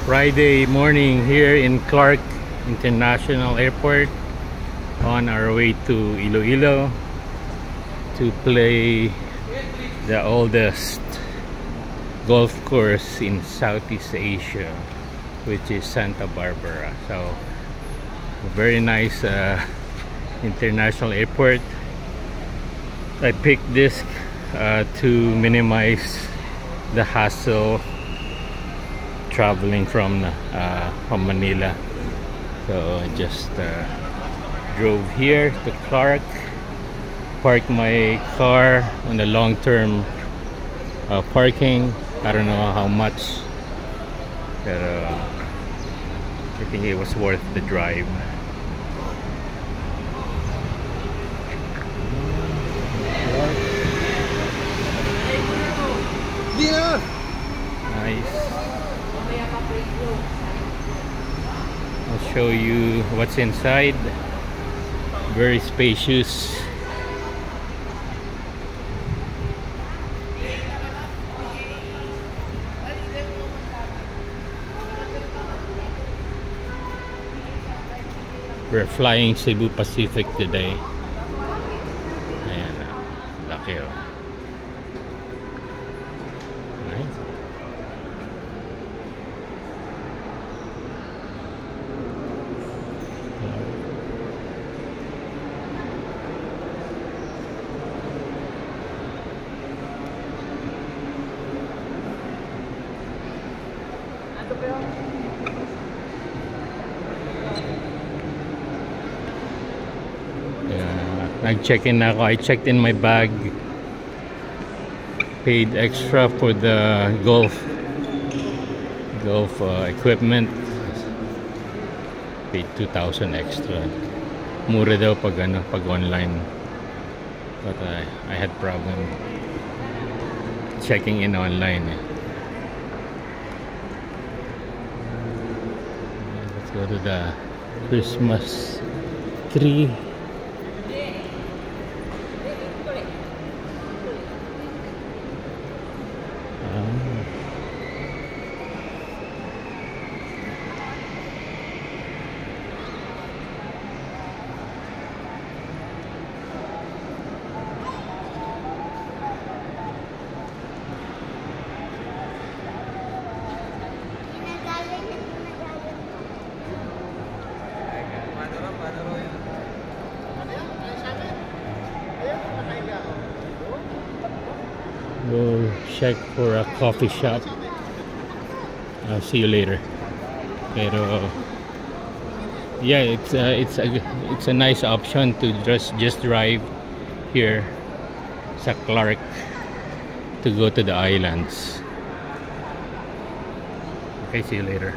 Friday morning here in Clark International Airport, on our way to Iloilo to play the oldest golf course in Southeast Asia, which is Santa Barbara. So very nice international airport. I picked this to minimize the hassle traveling from Manila. So I just drove here to Clark, parked my car on the long-term parking. I don't know how much, but I think it was worth the drive. Nice. I'll show you what's inside. Very spacious. We're flying Cebu Pacific today. Ayan, laki oh. Nice. Nag-check-in na ako. I checked in my bag. Paid extra for the golf equipment. Paid 2,000 extra. Mura daw pag online. But I had problem checking in online. Let's go to the Christmas tree. We'll check for a coffee shop. I'll see you later. Pero yeah, it's a nice option to just drive here sa Clark to go to the islands. Okay, see you later.